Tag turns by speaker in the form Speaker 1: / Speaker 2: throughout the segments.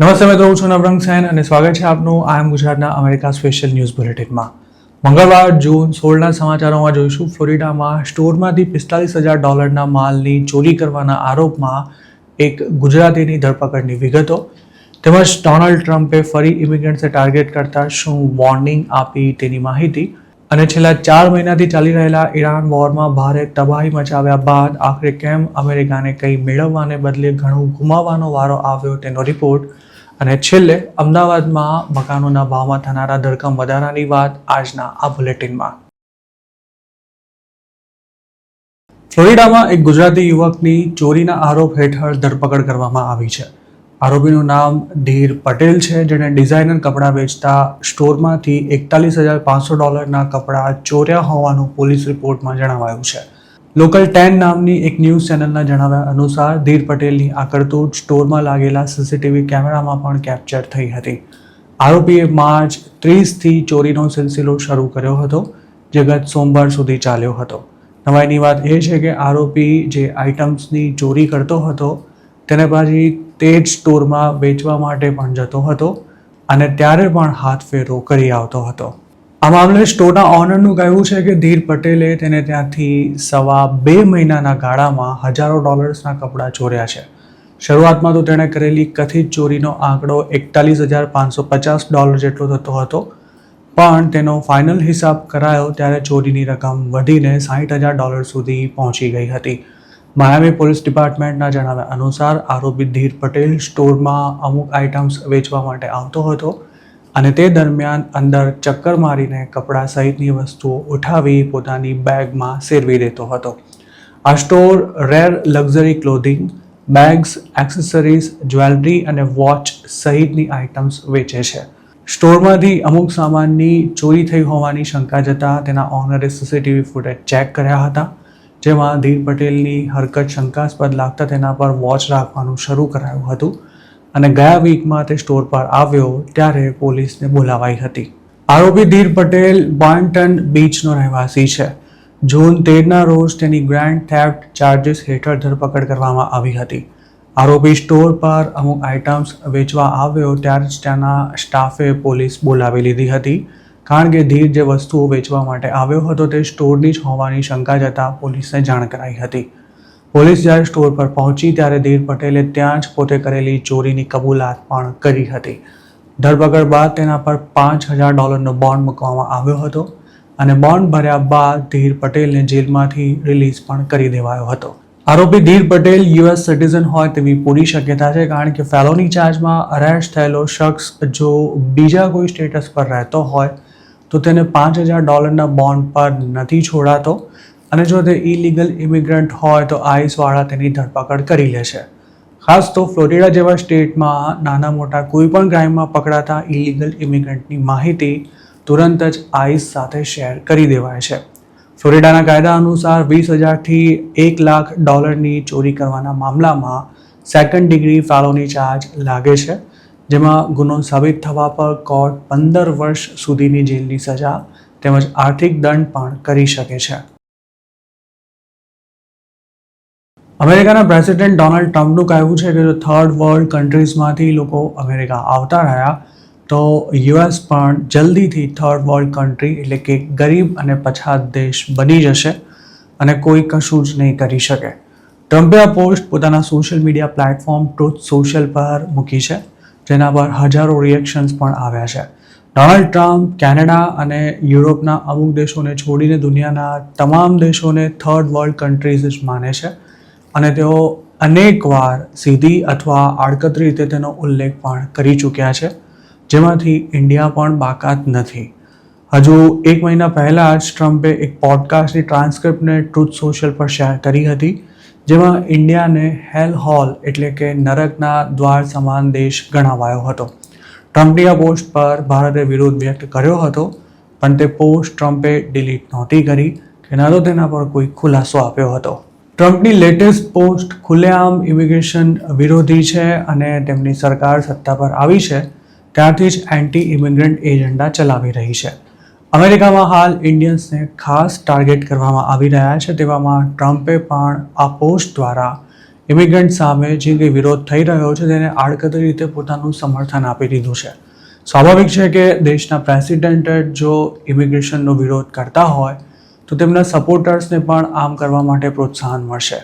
Speaker 1: નમસ્તે મિત્રો, હું છું નવરંગ સૈન અને સ્વાગત છે આપનું આઈ એમ ગુજરાતના અમેરિકા સ્પેશિયલ ન્યૂઝ બુલેટિનમાં. મંગળવાર જૂન 16ના સમાચારોમાં જોઈશું. ફ્લોરિડામાં સ્ટોરમાંથી $45,000 માલની ચોરી કરવાના આરોપમાં એક ગુજરાતીની ધરપકડની વિગતો, તેમજ ડોનાલ્ડ ટ્રમ્પે ફરી ઇમિગ્રન્ટ્સને ટાર્ગેટ કરતા શું વોર્નિંગ આપી તેની માહિતી, અને છેલ્લા 4 મહિનાથી ચાલી રહેલા ઈરાન વોરમાં ભારે તબાહી મચાવ્યા બાદ આખરે કેમ અમેરિકાને કંઈ મેળવવાને બદલે ઘણું ગુમાવવાનો વારો આવ્યો તેનો રિપોર્ટ, અને છેલ્લે અમદાવાદમાં મકાનોના ભાવમાં થનારા ધરખમ વધારાની વાત આજના આ બુલેટિનમાં. ફ્લોરિડામાં એક ગુજરાતી યુવકની ચોરીના આરોપ હેઠળ ધરપકડ કરવામાં આવી છે. આરોપીનું નામ ધીર પટેલ છે, જેણે ડિઝાઇનર કપડાં વેચતા સ્ટોરમાંથી $41,500ના કપડાં ચોર્યા હોવાનું પોલીસ રિપોર્ટમાં જણાવાયું છે. લોકલ 10 નામની એક ન્યૂઝ ચેનલના જણાવ્યા અનુસાર ધીર પટેલની આ કરતૂત સ્ટોરમાં લાગેલા સીસીટીવી કેમેરામાં પણ કેપ્ચર થઈ હતી. આરોપીએ માર્ચ 30થી ચોરીનો સિલસિલો શરૂ કર્યો હતો, જે ગત સોમવાર સુધી ચાલ્યો હતો. નવાઈની વાત એ છે કે આરોપી જે આઇટમ્સની ચોરી કરતો હતો તેને પાછી તે જ સ્ટોરમાં વેચવા માટે પણ જતો હતો અને ત્યારે પણ હાથફેરો કરી આવતો હતો. આ મામલે સ્ટોરના ઓનરનું કહેવું છે કે ધીર પટેલે તેને ત્યાંથી $2.25 મહિનાના ગાળામાં હજારો ડોલર્સના કપડાં ચોર્યા છે. શરૂઆતમાં તો તેણે કરેલી કથિત ચોરીનો આંકડો $41,550 જેટલો થતો હતો, પણ તેનો ફાઇનલ હિસાબ કરાયો ત્યારે ચોરીની રકમ વધીને $60,000 સુધી પહોંચી ગઈ હતી. માયામી પોલીસ ડિપાર્ટમેન્ટના જણાવ્યા અનુસાર આરોપી ધીર પટેલ સ્ટોરમાં અમુક આઇટમ્સ વેચવા માટે આવતો હતો અને તે દરમિયાન અંદર ચક્કર મારીને કપડાં સહિતની વસ્તુઓ ઉઠાવી પોતાની બેગમાં સેરવી દેતો હતો. આ store rare luxury clothing, bags, accessories, jewellery અને વોચ સહિતની આઇટમ્સ વેચે છે. સ્ટોરમાંથી અમુક સામાનની ચોરી થઈ હોવાની શંકા જતાં તેના ઓનરે સીસીટીવી ફૂટેજ ચેક કર્યા હતા, જેમાં ધીર પટેલની હરકત શંકાસ્પદ લાગતા તેના પર વોચ રાખવાનું શરૂ કરાયું હતું અને ગયા વીકમાં તે સ્ટોર પર આવ્યો ત્યારે પોલીસને બોલાવાઈ હતી. આરોપી ધીર પટેલ બોન્ટન બીચનો રહેવાસી છે. જૂન 13ના રોજ તેની ગ્રેન્ડ થેફ્ટ ચાર્જીસ હેઠળ ધરપકડ કરવામાં આવી હતી. આરોપી સ્ટોર પર અમુક આઇટમ્સ વેચવા આવ્યો ત્યારે જ ત્યાંના સ્ટાફે પોલીસ બોલાવી લીધી હતી, કારણ કે ધીર જે વસ્તુઓ વેચવા માટે આવ્યો હતો તે સ્ટોરની જ હોવાની શંકા જતાં પોલીસને જાણ કરાઈ હતી. પોલીસ જ્યારે સ્ટોર પર પહોંચી ત્યારે ધીર પટેલે ત્યાં જ પોતે કરેલી ચોરીની કબૂલાત પણ કરી હતી. ધરપકડ બાદ તેના પર $5,000નો બોન્ડ મૂકવામાં આવ્યો હતો અને બોન્ડ ભર્યા બાદ ધીર પટેલને જેલમાંથી રિલીઝ પણ કરી દેવાયો હતો. આરોપી ધીર પટેલ US સિટીઝન હોય તેવી પૂરી શક્યતા છે, કારણ કે ફેલોની ચાર્જમાં અરેસ્ટ થયેલો શખ્સ જો બીજા કોઈ સ્ટેટસ પર રહેતો હોય તો તેને $5,000ના બોન્ડ પર નથી છોડાતો, અને જો તે ઇલીગલ ઇમિગ્રન્ટ હોય તો આઈસવાળા તેની ધરપકડ કરી લે છે. ખાસ તો ફ્લોરિડા જેવા સ્ટેટમાં નાના મોટા કોઈ પણ ક્રાઇમમાં પકડાતા ઇલીગલ ઇમિગ્રન્ટની માહિતી તુરંત જ આઈસ સાથે શેર કરી દેવાય છે. ફ્લોરિડાના કાયદા અનુસાર $20,000થી $1 લાખની ચોરી કરવાના મામલામાં સેકન્ડ ડિગ્રી ફેલોની ચાર્જ લાગે છે, જેમાં ગુનો સાબિત થવા પર કોર્ટ 15 વર્ષ સુધીની જેલની સજા તેમજ આર્થિક દંડ પણ કરી શકે છે. અમેરિકાના પ્રેસિડેન્ટ ડોનાલ્ડ ટ્રમ્પનું કહેવું છે કે જો થર્ડ વર્લ્ડ કન્ટ્રીઝમાંથી લોકો અમેરિકા આવતા રહ્યા તો US પણ જલ્દીથી થર્ડ વર્લ્ડ કન્ટ્રી એટલે કે ગરીબ અને પછાત દેશ બની જશે અને કોઈ કશું જ નહીં કરી શકે. ટ્રમ્પે આ પોસ્ટ પોતાના social media platform truth social પર મૂકી છે, જેના પર હજારો રિએક્શન્સ પણ આવ્યા છે. ડોનાલ્ડ ટ્રમ્પ કેનેડા અને યુરોપના અમુક દેશોને છોડીને દુનિયાના તમામ દેશોને થર્ડ વર્લ્ડ કન્ટ્રીઝ જ માને છે અને તેઓ અનેકવાર સીધી અથવા આડકતરી રીતે તેનો ઉલ્લેખ પણ કરી ચૂક્યા છે, જેમાંથી ઇન્ડિયા પણ બાકાત નથી. હજુ 1 મહિના પહેલાં જ ટ્રમ્પે એક પોડકાસ્ટની ટ્રાન્સક્રિપ્ટને ટ્રુથ સોશિયલ પર શેર કરી હતી, જેમાં ઇન્ડિયાને હેલ હોલ એટલે કે નરકના દ્વાર સમાન દેશ ગણાવાયો હતો. ટ્રમ્પની આ પોસ્ટ પર ભારતે વિરોધ વ્યક્ત કર્યો હતો, પણ તે પોસ્ટ ટ્રમ્પે ડિલીટ નહોતી કરી કે ન તો તેના પર કોઈ ખુલાસો આપ્યો હતો. ટ્રમ્પની લેટેસ્ટ પોસ્ટ ખુલ્લેઆમ ઇમિગ્રેશન વિરોધી છે અને તેમની સરકાર સત્તા પર આવી છે ત્યારથી જ એન્ટી ઇમિગ્રન્ટ એજન્ડા ચલાવી રહી છે. અમેરિકામાં હાલ ઇન્ડિયન્સને ખાસ ટાર્ગેટ કરવામાં આવી રહ્યા છે, તેવામાં ટ્રમ્પે પણ આ પોસ્ટ દ્વારા ઇમિગ્રન્ટ સામે જે કંઈ વિરોધ થઈ રહ્યો છે તેને આડકતરી રીતે પોતાનું સમર્થન આપી દીધું છે. સ્વાભાવિક છે કે દેશના પ્રેસિડેન્ટે જો ઇમિગ્રેશનનો વિરોધ કરતા હોય તો તેમના સપોર્ટર્સને પણ આમ કરવા માટે પ્રોત્સાહન મળશે.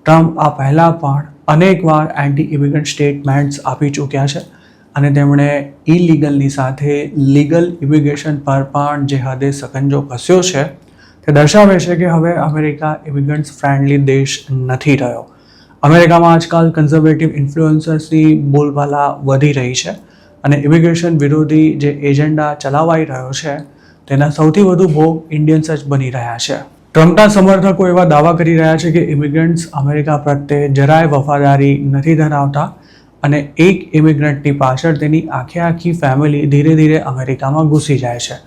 Speaker 1: ટ્રમ્પ આ પહેલાં પણ અનેકવાર એન્ટી ઇમિગ્રન્ટ સ્ટેટમેન્ટ્સ આપી ચૂક્યા છે અને તેમણે ઇલીગલની સાથે લીગલ ઇમિગ્રેશન પર પણ જે હદે સકંજો કસ્યો છે તે દર્શાવે છે કે હવે અમેરિકા ઇમિગ્રન્ટ્સ ફ્રેન્ડલી દેશ નથી રહ્યો. અમેરિકામાં આજકાલ કન્ઝર્વેટિવ ઇન્ફ્લુઅન્સર્સની બોલબાલા વધી રહી છે અને ઇમિગ્રેશન વિરોધી જે એજન્ડા ચલાવાઈ રહ્યો છે તેના સૌથી વધુ ભોગ ઇન્ડિયન્સ જ બની રહ્યા છે. ટ્રમ્પના સમર્થકો એવા દાવા કરી રહ્યા છે કે ઇમિગ્રન્ટ્સ અમેરિકા પ્રત્યે જરાય વફાદારી નથી ધરાવતા અને એક ઇમિગ્રન્ટની પાછળ તેની આખી ફેમિલી ધીરે ધીરે અમેરિકામાં ઘૂસી જાય છે.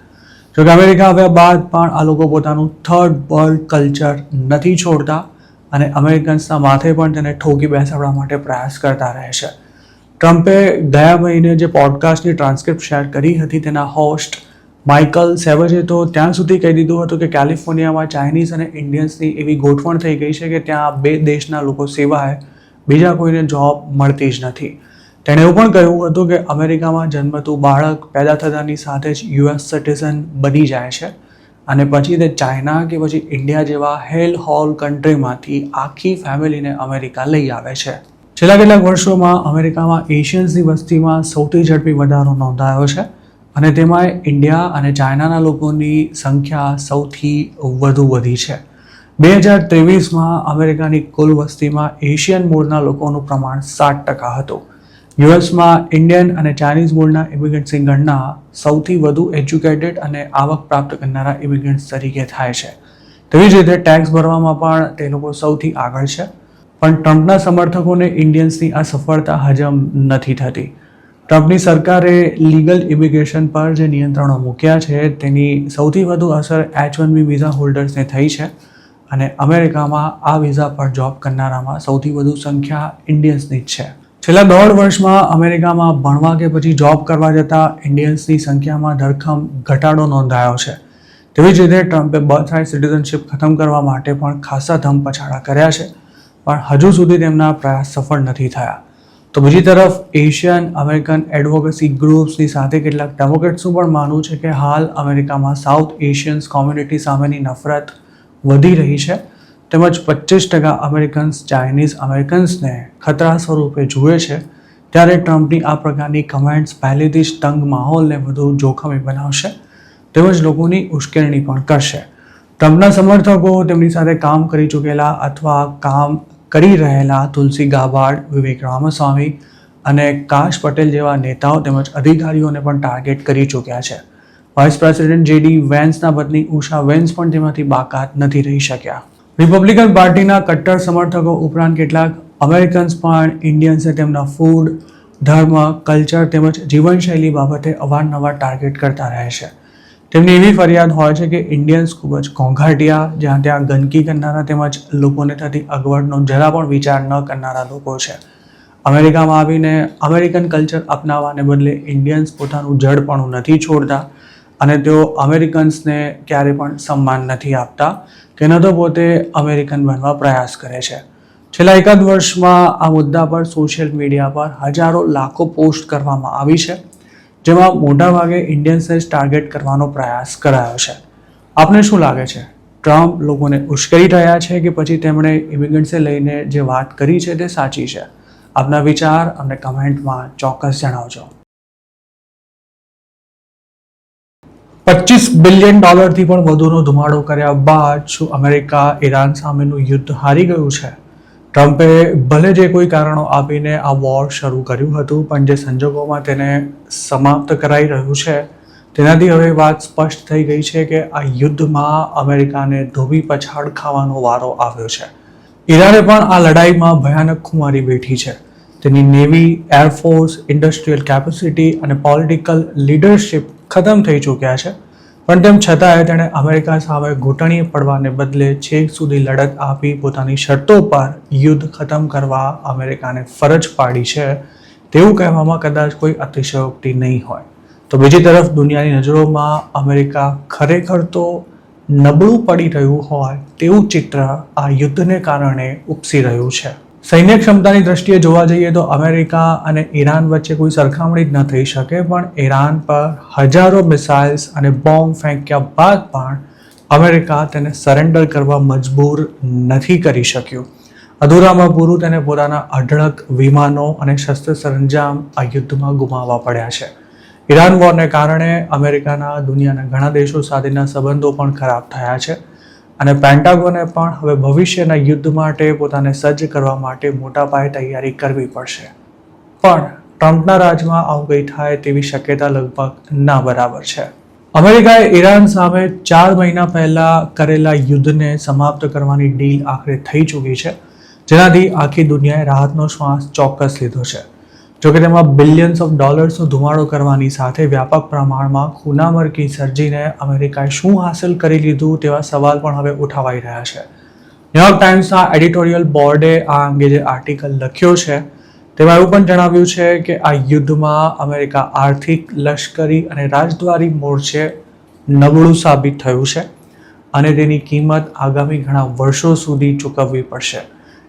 Speaker 1: જોકે અમેરિકા આવ્યા બાદ પણ આ લોકો પોતાનું થર્ડ વર્લ્ડ કલ્ચર નથી છોડતા અને અમેરિકન્સના માથે પણ તેને ઠોકી બેસાડવા માટે પ્રયાસ કરતા રહે છે. ટ્રમ્પે ગયા મહિને જે પોડકાસ્ટની ટ્રાન્સક્રિપ્ટ શેર કરી હતી તેના હોસ્ટ માઇકલ સેવજે તો ત્યાં સુધી કહી દીધું હતું કે કેલિફોર્નિયામાં ચાઇનીઝ અને ઇન્ડિયન્સની એવી ગોઠવણ થઈ ગઈ છે કે ત્યાં બે દેશના લોકો સિવાય બીજા કોઈને જોબ મળતી જ નથી. તેણે એવું પણ કહ્યું હતું કે અમેરિકામાં જન્મતું બાળક પેદા થતાની સાથે જ યુએસ સિટીઝન બની જાય છે અને પછી તે ચાઇના કે પછી ઇન્ડિયા જેવા હેલ હોલ કન્ટ્રીમાંથી આખી ફેમિલીને અમેરિકા લઈ આવે છે. છેલ્લા કેટલાક વર્ષોમાં અમેરિકામાં એશિયન્સની વસ્તીમાં સૌથી ઝડપી વધારો નોંધાયો છે અને તેમાં ઇન્ડિયા અને ચાઇનાના લોકોની સંખ્યા સૌથી વધુ વધી છે. 2023માં અમેરિકાની કુલ વસ્તીમાં એશિયન મૂળના લોકોનું પ્રમાણ 7% હતું. યુએસમાં ઇન્ડિયન અને ચાઇનીઝ મૂળના ઇમિગ્રન્ટ્સની ગણના સૌથી વધુ એજ્યુકેટેડ અને આવક પ્રાપ્ત કરનારા ઇમિગ્રન્ટ્સ તરીકે થાય છે. તેવી જ રીતે ટેક્સ ભરવામાં પણ તે લોકો સૌથી આગળ છે. પણ ટ્રમ્પના સમર્થકોને ઇન્ડિયન્સની આ સફળતા હજમ નથી થતી. ટ્રમ્પની સરકારે લીગલ ઇમિગ્રેશન પર જે નિયંત્રણો મૂક્યા છે તેની સૌથી વધુ અસર H-1B વિઝા હોલ્ડર્સને થઈ છે અને અમેરિકામાં આ વિઝા પર જોબ કરનારામાં સૌથી વધુ સંખ્યા ઇન્ડિયન્સની જ છે. છેલ્લા 1.5 વર્ષમાં અમેરિકામાં ભણવા કે પછી જોબ કરવા જતા ઇન્ડિયન્સની સંખ્યામાં ધરખમ ઘટાડો નોંધાયો છે. તેવી જ રીતે ટ્રમ્પે બર્થરાઇટ સિટીઝનશિપ ખતમ કરવા માટે પણ ખાસા ધમપછાડા કર્યા છે પણ હજુ સુધી તેમના પ્રયાસ સફળ નથી થયા. તો બીજી તરફ એશિયન અમેરિકન એડવોકેસી ગ્રુપ્સની સાથે કેટલાક ડેમોક્રેટ્સનું પણ માનવું છે કે હાલ અમેરિકામાં સાઉથ એશિયન્સ કોમ્યુનિટી સામેની નફરત વધી રહી છે તેમજ 25% અમેરિકન્સ ચાઇનીઝ અમેરિકન્સને ખતરા સ્વરૂપે જુએ છે. ત્યારે ટ્રમ્પની આ પ્રકારની કમેન્ટ્સ પહેલેથી જ તંગ માહોલને વધુ જોખમી બનાવશે તેમજ લોકોની ઉશ્કેરણી પણ કરશે. ટ્રમ્પના સમર્થકો તેમની સાથે કામ કરી ચૂકેલા અથવા કામ કરી રહેલા તુલસી ગાબાર્ડ, વિવેક રામાસ્વામી અને કાશ પટેલ જેવા નેતાઓ તેમજ અધિકારીઓને પણ ટાર્ગેટ કરી ચૂક્યા છે. વાઇસ પ્રેસિડેન્ટ JD વેન્સના પત્ની ઉષા વેન્સ પણ તેમાંથી બાકાત નથી રહી શક્યા. રિપબ્લિકન પાર્ટીના કટ્ટર સમર્થકો ઉપરાંત કેટલાક અમેરિકન્સ પણ ઇન્ડિયન્સે તેમના ફૂડ, ધર્મ, કલ્ચર તેમજ જીવનશૈલી બાબતે અવારનવાર ટાર્ગેટ કરતા રહે છે. તેમની એવી ફરિયાદ હોય છે કે ઇન્ડિયન્સ ખૂબ જ ઘોંઘાટિયા, જ્યાં ત્યાં ગંદકી કરનારા તેમજ લોકોને થતી અગવડનો જરા પણ વિચાર ન કરનારા લોકો છે. અમેરિકામાં આવીને અમેરિકન કલ્ચર અપનાવવાને બદલે ઇન્ડિયન્સ પોતાનું જડપણું નથી છોડતા અને તેઓ અમેરિકન્સને ક્યારે પણ સન્માન નથી આપતા કે ન તો પોતે અમેરિકન બનવા પ્રયાસ કરે છે. છેલ્લા એકાદ વર્ષમાં આ મુદ્દા પર સોશિયલ મીડિયા પર હજારો લાખો પોસ્ટ કરવામાં આવી છે જેમાં મોટાભાગે ઇન્ડિયન્સને જ ટાર્ગેટ કરવાનો પ્રયાસ કરાયો છે. આપને શું લાગે છે? ટ્રમ્પ લોકોને ઉશ્કેરી રહ્યા છે કે પછી તેમણે ઇમિગ્રન્ટ્સને લઈને જે વાત કરી છે તે સાચી છે? આપના વિચાર અમને કમેન્ટમાં ચોક્કસ જણાવજો. $25 બિલિયન પણ વધુનો ધુમાડો કર્યા બાદ શું અમેરિકા ઈરાન સામેનું યુદ્ધ હારી ગયું છે? ટ્રમ્પે ભલે જે કોઈ કારણો આપીને આ વોર શરૂ કર્યું હતું પણ જે સંજોગોમાં તેને સમાપ્ત કરાઈ રહ્યું છે તેનાથી હવે વાત સ્પષ્ટ થઈ ગઈ છે કે આ યુદ્ધમાં અમેરિકાને ધોબી પછાડ ખાવાનો વારો આવ્યો છે. ઈરાને પણ આ લડાઈમાં ભયાનક ખુમારી બેઠી છે. તેની નેવી, એરફોર્સ, ઇન્ડસ્ટ્રીયલ કેપેસિટી અને પોલિટિકલ લીડરશિપ ખતમ થઈ ચૂક્યા છે પણ તેમ છતાંય તેણે અમેરિકા સામે ઘૂંટણીએ પડવાને બદલે છેક સુધી લડત આપી પોતાની શરતો પર યુદ્ધ ખતમ કરવા અમેરિકાને ફરજ પાડી છે તેવું કહેવામાં કદાચ કોઈ અતિશયોક્તિ નહીં હોય. તો બીજી તરફ દુનિયાની નજરોમાં અમેરિકા ખરેખર તો નબળું પડી રહ્યું હોય તેવું ચિત્ર આ યુદ્ધને કારણે ઉપસી રહ્યું છે. સૈન્ય ક્ષમતાની દ્રષ્ટિએ જોવા જઈએ તો અમેરિકા અને ઈરાન વચ્ચે કોઈ સરખામણી જ ન થઈ શકે, પણ ઈરાન પર હજારો મિસાઇલ્સ અને બોમ્બ ફેંક્યા બાદ પણ અમેરિકા તેને સરેન્ડર કરવા મજબૂર નથી કરી શક્યું. અધૂરામાં પૂરું તેને પોતાના અઢળક વિમાનો અને શસ્ત્ર સરંજામ આ યુદ્ધમાં ગુમાવવા પડ્યા છે. ઈરાન વોરને કારણે અમેરિકાના દુનિયાના ઘણા દેશો સાથેના સંબંધો પણ ખરાબ થયા છે અને પેન્ટાગોને પણ હવે ભવિષ્યના યુદ્ધ માટે પોતાને સજ્જ કરવા માટે મોટા પાયે તૈયારી કરવી પડશે. પણ ટ્રમ્પના રાજમાં આવું કંઈ થાય તેવી શક્યતા લગભગ ના બરાબર છે. અમેરિકાએ ઈરાન સામે 4 મહિના પહેલા કરેલા યુદ્ધને સમાપ્ત કરવાની ડીલ આખરે થઈ ચૂકી છે, જેનાથી આખી દુનિયાએ રાહતનો શ્વાસ ચોક્કસ લીધો છે. જોકે તેમાં બિલિયન્સ ઓફ ડોલર્સનો ધુમાડો કરવાની સાથે વ્યાપક પ્રમાણમાં ખૂનામરકી સર્જીને અમેરિકાએ શું હાંસલ કરી લીધું તેવા સવાલ પણ હવે ઉઠાવાઈ રહ્યા છે. ન્યૂયોર્ક ટાઈમ્સના એડિટોરિયલ બોર્ડે આ અંગે જે આર્ટિકલ લખ્યો છે તેમાં એવું પણ જણાવ્યું છે કે આ યુદ્ધમાં અમેરિકા આર્થિક, લશ્કરી અને રાજદ્વારી મોરચે નબળું સાબિત થયું છે અને તેની કિંમત આગામી ઘણા વર્ષો સુધી ચૂકવવી પડશે.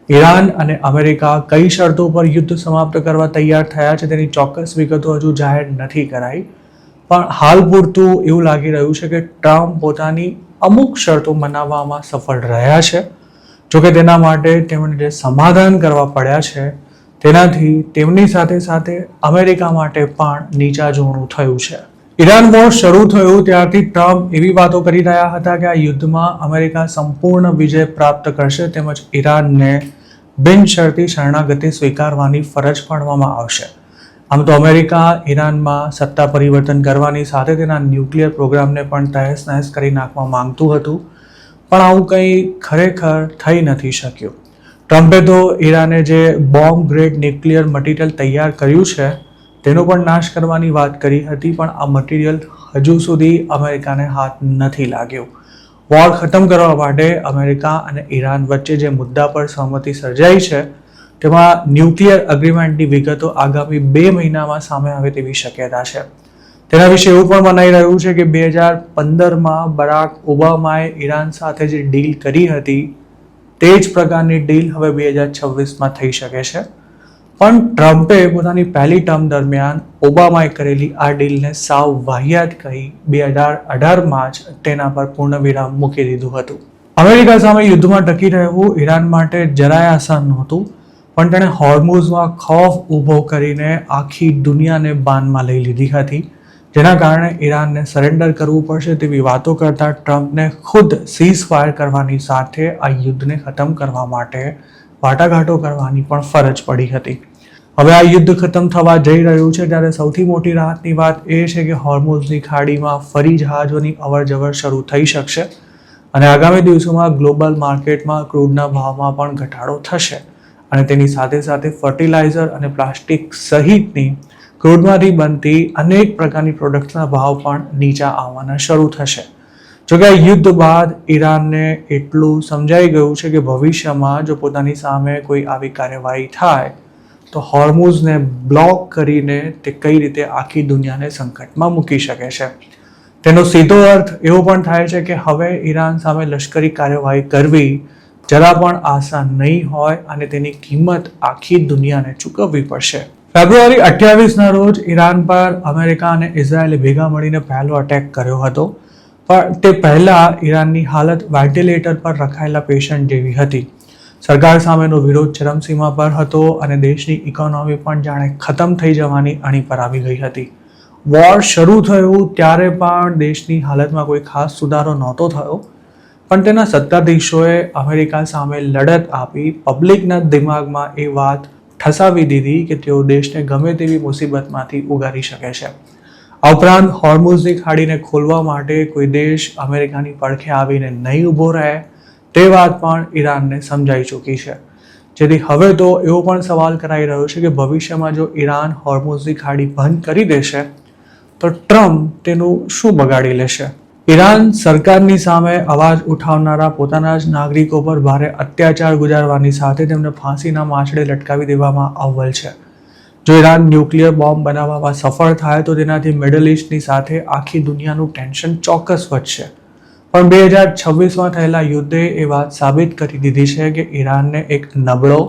Speaker 1: ઈરાન અને અમેરિકા કઈ શરતો પર યુદ્ધ સમાપ્ત કરવા તૈયાર થયા છે તેની ચોક્કસ વિગતો હજુ જાહેર નથી કરાઈ, પણ હાલ પૂરતું એવું લાગી રહ્યું છે કે ટ્રમ્પ પોતાની અમુક શરતો મનાવવામાં સફળ રહ્યા છે. જોકે તેના માટે તેમણે જે સમાધાન કરવા પડ્યા છે તેનાથી તેમની સાથે સાથે અમેરિકા માટે પણ નીચા જોણું થયું છે. ઈરાન વોર શરૂ થયું ત્યારથી ટ્રમ્પ એવી વાતો કરી રહ્યા હતા કે આ યુદ્ધમાં અમેરિકા સંપૂર્ણ વિજય પ્રાપ્ત કરશે તેમજ ઈરાનને બિનશરતી શરણાગતિ સ્વીકારવાની ફરજ પાડવામાં આવશે. આમ તો અમેરિકા ઈરાનમાં સત્તા પરિવર્તન કરવાની સાથે તેના ન્યુક્લિયર પ્રોગ્રામને પણ તહેસ નહેસ કરી નાખવા માંગતું હતું, પણ આવું કંઈ ખરેખર થઈ નથી શક્યું. ટ્રમ્પે તો ઈરાને જે બોમ્બ ગ્રેડ ન્યુક્લિયર મટીરિયલ તૈયાર કર્યું છે તેનો પણ નાશ કરવાની વાત કરી હતી, પણ આ મટીરિયલ હજુ સુધી અમેરિકાને હાથ નથી લાગ્યો. વોર ખતમ કરવા માટે અમેરિકા અને ઈરાન વચ્ચે જે મુદ્દા પર સહમતિ સર્જાઈ છે તેમાં ન્યુક્લિયર અગ્રીમેન્ટની વિગતો આગામી 2 મહિનામાં સામે આવે તેવી શક્યતા છે. તેના વિશે એવું પણ મનાઈ રહ્યું છે કે 2015માં બરાક ઓબામાએ ઈરાન સાથે જે ડીલ કરી હતી તે જ પ્રકારની ડીલ હવે 2026માં થઈ શકે છે. પણ ટ્રમ્પે પોતાની પહેલી ટર્મ દરમિયાન ઓબામાએ કરેલી આ ડીલને સાવ વાહિયાત કહી 2018માં જ તેના પર પૂર્ણ વિરામ મૂકી દીધું હતું. અમેરિકા સામે યુદ્ધમાં ટકી રહેવું ઈરાન માટે જરાય આસાન નહોતું, પણ તેણે હોર્મુઝમાં ખૌફ ઊભો કરીને આખી દુનિયાને બાનમાં લઈ લીધી હતી, જેના કારણે ઈરાનને સરેન્ડર કરવું પડશે તેવી વાતો કરતા ટ્રમ્પને ખુદ સીઝ ફાયર કરવાની સાથે આ યુદ્ધને ખતમ કરવા માટે વાટાઘાટો કરવાની પણ ફરજ પડી હતી. હવે આ યુદ્ધ ખતમ થવા જઈ રહ્યું છે ત્યારે સૌથી મોટી રાહતની વાત એ છે કે હોર્મુઝની ખાડીમાં ફરી જહાજોની અવરજવર શરૂ થઈ શકશે અને આગામી દિવસોમાં ગ્લોબલ માર્કેટમાં ક્રૂડના ભાવમાં પણ ઘટાડો થશે અને તેની સાથે સાથે ફર્ટિલાઇઝર અને પ્લાસ્ટિક સહિતની ક્રૂડમાંથી બનતી અનેક પ્રકારની પ્રોડક્ટ્સના ભાવ પણ નીચા આવવાના શરૂ થશે. જોકે આ યુદ્ધ બાદ ઈરાનને એટલું સમજાઈ ગયું છે કે ભવિષ્યમાં જો પોતાની સામે કોઈ આવી કાર્યવાહી થાય તો હોર્મુઝને બ્લોક કરીને તે કઈ રીતે આખી દુનિયાને સંકટમાં મૂકી શકે છે. તેનો સીધો અર્થ એવો પણ થાય છે કે હવે ઈરાન સામે લશ્કરી કાર્યવાહી કરવી જરા પણ આસાન નહીં હોય અને તેની કિંમત આખી દુનિયાને ચૂકવવી પડશે. ફેબ્રુઆરી 28ના રોજ ઈરાન પર અમેરિકા અને ઇઝરાયેલે ભેગા મળીને પહેલો અટેક કર્યો હતો, પણ તે પહેલા ઈરાનની હાલત વેન્ટિલેટર પર રખાયેલા પેશન્ટ જેવી હતી. સરકાર સામેનો વિરોધ ચરમસીમા પર હતો અને દેશની ઇકોનોમી પણ જાણે ખતમ થઈ જવાની અણી પર આવી ગઈ હતી. વોર શરૂ થયું ત્યારે પણ દેશની હાલતમાં કોઈ ખાસ સુધારો નહોતો થયો, પણ તેના સત્તાધીશોએ અમેરિકા સામે લડત આપી પબ્લિકના દિમાગમાં એ વાત ઠસાવી દીધી કે તેઓ દેશને ગમે તેવી મુસીબતમાંથી ઉગારી શકે છે. આ ઉપરાંત હોર્મુઝની ખાડીને ખોલવા માટે કોઈ દેશ અમેરિકાની પડખે આવીને નહીં ઊભો રહે તે વાત પણ ઈરાનને સમજાઈ ચૂકી છે, જેથી હવે તો એવો પણ સવાલ કરાઈ રહ્યો છે કે ભવિષ્યમાં જો ઈરાન હોર્મુઝની ખાડી બંધ કરી દેશે તો ટ્રમ્પ તેનું શું બગાડી લેશે. ઈરાન સરકારની સામે અવાજ ઉઠાવનારા પોતાના જ નાગરિકો પર ભારે અત્યાચાર ગુજારવાની સાથે તેમને ફાંસીના માંચડે લટકાવી દેવામાં અવ્વલ છે. જો ઈરાન ન્યુક્લિયર બોમ્બ બનાવવામાં સફળ થાય તો તેનાથી મિડલ ઇસ્ટની સાથે આખી દુનિયાનું ટેન્શન ચોક્કસ વધશે. પણ 2026માં થયેલા યુદ્ધે એ વાત સાબિત કરી દીધી છે કે ઈરાનને એક નબળો,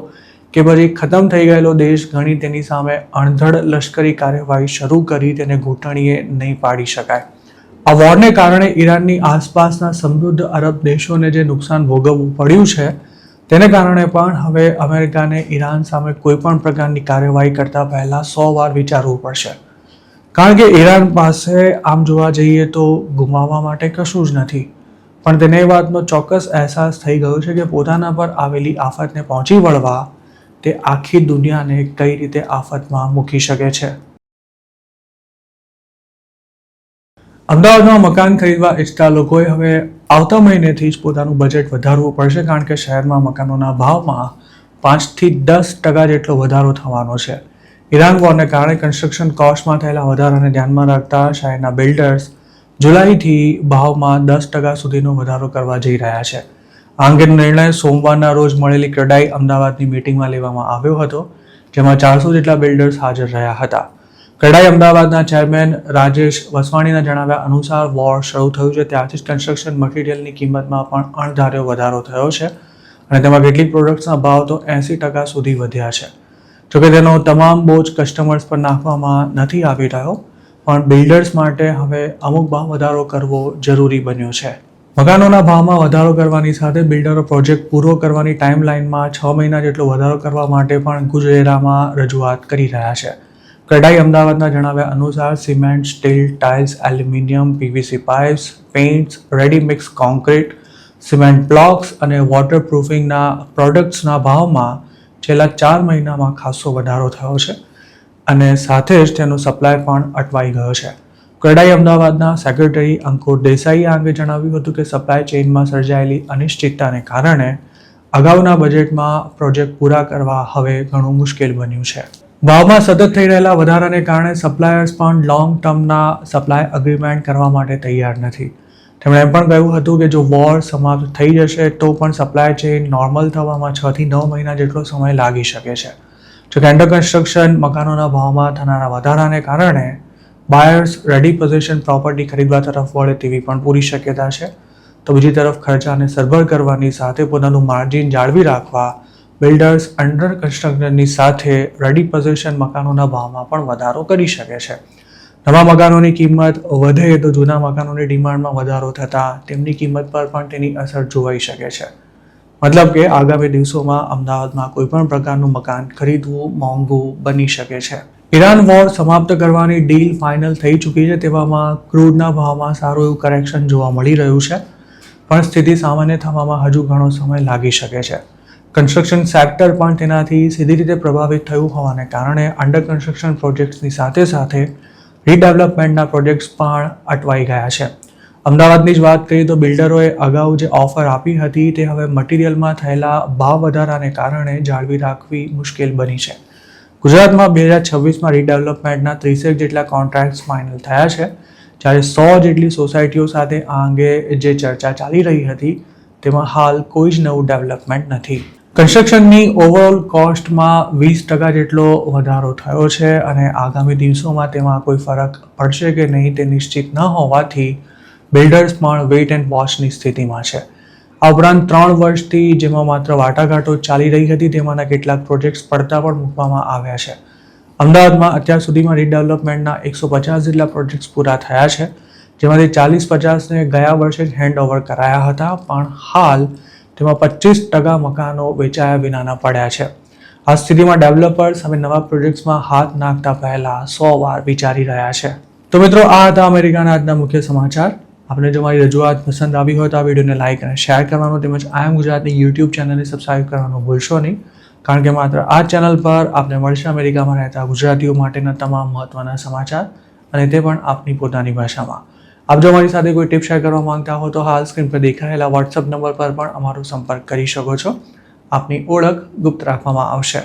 Speaker 1: કે પછી ખતમ થઈ ગયેલો દેશ ગણી તેની સામે અણધડ લશ્કરી કાર્યવાહી શરૂ કરી તેને ઘૂંટણીએ નહીં પાડી શકાય. આ વોરને કારણે ઈરાનની આસપાસના સમૃદ્ધ અરબ દેશોને જે નુકસાન ભોગવવું પડ્યું છે તેને કારણે પણ હવે અમેરિકાને ઈરાન સામે કોઈ પણ પ્રકારની કાર્યવાહી કરતા પહેલા 100 વાર વિચારવું પડશે. કારણ કે ઈરાન પાસે આમ જોવા જઈએ તો ગુમાવવા માટે કશું જ નથી, પણ તેને એ વાતનો ચોક્કસ અહેસાસ થઈ ગયો છે કે પોતાના પર આવેલી આફતને પહોંચી વળવા તે આખી દુનિયાને કઈ રીતે આફતમાં મૂકી શકે છે. અમદાવાદમાં મકાન ખરીદવા ઈચ્છતા લોકોએ હવે આવતા મહિનેથી જ પોતાનું બજેટ વધારવું પડશે, કારણ કે શહેરમાં મકાનોના ભાવમાં 5 થી 10% જેટલો વધારો થવાનો છે. ઈરાન વોરને કારણે કન્સ્ટ્રક્શન કોસ્ટમાં થયેલા વધારાને ધ્યાનમાં રાખતા શહેરના બિલ્ડર્સ જુલાઈથી ભાવમાં 10% સુધીનો વધારો કરવા જઈ રહ્યા છે. આ અંગેનો નિર્ણય સોમવારના રોજ મળેલી ક્રેડાઈ અમદાવાદની મીટિંગમાં લેવામાં આવ્યો હતો, જેમાં 400 જેટલા બિલ્ડર્સ હાજર રહ્યા હતા. ક્રેડાઈ અમદાવાદના ચેરમેન રાજેશ વસવાણીના જણાવ્યા અનુસાર વોર શરૂ થયું છે ત્યારથી જ કન્સ્ટ્રક્શન મટીરિયલની કિંમતમાં પણ અણધાર્યો વધારો થયો છે અને તેમાં કેટલીક પ્રોડક્ટ્સના ભાવ તો 80% સુધી વધ્યા છે. જોકે તેનો તમામ બોજ કસ્ટમર્સ પર નાખવામાં નથી આવી રહ્યો, પણ બિલ્ડર્સ માટે હવે અમુક ભાવ વધારો કરવો જરૂરી બન્યો છે. મકાનોના ભાવમાં વધારો કરવાની સાથે બિલ્ડરો પ્રોજેક્ટ પૂરો કરવાની ટાઈમલાઈનમાં 6 મહિના જેટલો વધારો કરવા માટે પણ ગુજરેરામાં રજૂઆત કરી રહ્યા છે. ક્રેડાઈ અમદાવાદના જણાવ્યા અનુસાર cement, steel, tiles, aluminium, PVC pipes, paints, ready mix concrete, cement blocks અને વોટરપ્રૂફિંગના પ્રોડક્ટ્સના ભાવમાં છેલ્લા 4 મહિનામાં ખાસો વધારો થયો છે અને સાથે જ તેનો સપ્લાય પણ અટવાઈ ગયો છે. ક્રેડાઈ અમદાવાદના સેક્રેટરી અંકુર દેસાઈએ આ અંગે જણાવ્યું હતું કે સપ્લાય ચેઇનમાં સર્જાયેલી અનિશ્ચિતતાને કારણે અગાઉના બજેટમાં પ્રોજેક્ટ પૂરા કરવા હવે ઘણું મુશ્કેલ બન્યું છે. ભાવમાં સતત થઈ રહેલા વધારાને કારણે સપ્લાયર્સ પણ લોંગ ટર્મના સપ્લાય અગ્રીમેન્ટ કરવા માટે તૈયાર નથી. તેમણે એમ પણ કહ્યું હતું કે જો વોર સમાપ્ત થઈ જશે તો પણ સપ્લાય ચેઇન નોર્મલ થવામાં 6 થી 9 મહિના જેટલો સમય લાગી શકે છે. જોકે અંડર કન્સ્ટ્રક્શન મકાનોના ભાવમાં થનારા વધારાને કારણે બાયર્સ રેડી પોઝિશન પ્રોપર્ટી ખરીદવા તરફ વળે તેવી પણ પૂરી શક્યતા છે. તો બીજી તરફ ખર્ચાને સરભર કરવાની સાથે પોતાનું માર્જિન જાળવી રાખવા બિલ્ડર્સ અંડર કન્સ્ટ્રક્શનની સાથે રેડી પોઝિશન મકાનોના ભાવમાં પણ વધારો કરી શકે છે. નવા મકાનોની કિંમત વધે તો જૂના મકાનોની ડિમાન્ડમાં વધારો થતાં તેમની કિંમત પર પણ તેની અસર જોવાઈ શકે છે. મતલબ કે આગામી દિવસોમાં અમદાવાદમાં કોઈ પણ પ્રકારનું મકાન ખરીદવું મોંઘું બની શકે છે. ઈરાન વોર સમાપ્ત કરવાની ડીલ ફાઇનલ થઈ ચૂકી છે, તેવામાં ક્રૂડના ભાવમાં સારું એવું કરેક્શન જોવા મળી રહ્યું છે, પણ સ્થિતિ સામાન્ય થવામાં હજુ ઘણો સમય લાગી શકે છે. કન્સ્ટ્રક્શન સેક્ટર પણ તેનાથી સીધી રીતે પ્રભાવિત થયું હોવાને કારણે અંડર કન્સ્ટ્રક્શન પ્રોજેક્ટ્સની સાથે સાથે રીડેવલપમેન્ટના પ્રોજેક્ટ્સ પણ અટવાઈ ગયા છે. અમદાવાદની જ વાત કરીએ તો બિલ્ડરોએ અગાઉ જે ઓફર આપી હતી તે હવે મટીરિયલમાં થયેલા ભાવ વધારાને કારણે જાળવી રાખવી મુશ્કેલ બની છે. ગુજરાતમાં 2026માં રીડેવલપમેન્ટના 30 જેટલા કોન્ટ્રાક્ટ્સ ફાઇનલ થયા છે, જ્યારે 100 જેટલી સોસાયટીઓ સાથે આ અંગે જે ચર્ચા ચાલી રહી હતી તેમાં હાલ કોઈ જ નવું ડેવલપમેન્ટ નથી. કન્સ્ટ્રક્શનની ઓવરઓલ કોસ્ટમાં 20% જેટલો વધારો થયો છે અને આગામી દિવસોમાં તેમાં કોઈ ફરક પડશે કે નહીં તે નિશ્ચિત ન હોવાથી બિલ્ડર્સ પણ વેઇટ એન્ડ વોચની સ્થિતિમાં છે. આ ઉપરાંત 3 વર્ષથી જેમાં માત્ર વાટાઘાટો ચાલી રહી હતી તેમાંના કેટલાક પ્રોજેક્ટ્સ પડતા પણ મૂકવામાં આવ્યા છે. અમદાવાદમાં અત્યાર સુધીમાં રીડેવલપમેન્ટના 150 જેટલા પ્રોજેક્ટ્સ પૂરા થયા છે, જેમાંથી 40-50ને ગયા વર્ષે જ હેન્ડઓવર કરાયા હતા, પણ હાલ તેમાં 25% મકાનો વેચાયા વિનાના પડ્યા છે. આ સ્થિતિમાં ડેવલપર્સ હવે નવા પ્રોજેક્ટ્સમાં હાથ નાખતા પહેલા 100 વાર વિચારી રહ્યા છે. તો મિત્રો, આ હતા અમેરિકાના આજના મુખ્ય સમાચાર. આપને જો મારી રજૂઆત પસંદ આવી હોય તો આ વિડીયોને લાઇક અને શેર કરવાનું તેમજ આઈ એમ ગુજરાતની યુટ્યુબ ચેનલને સબસ્ક્રાઇબ કરવાનું ભૂલશો નહીં, કારણ કે માત્ર આ ચેનલ પર આપને મળશે અમેરિકામાં રહેતા ગુજરાતીઓ માટેના તમામ મહત્વના સમાચાર, અને તે પણ આપની પોતાની ભાષામાં. આપ જો મારી સાથે કોઈ ટિપ શેર કરવા માંગતા હો તો હાલ સ્ક્રીન પર દેખાયેલા વોટ્સઅપ નંબર પર પણ અમારો સંપર્ક કરી શકો છો. આપની ઓળખ ગુપ્ત રાખવામાં આવશે.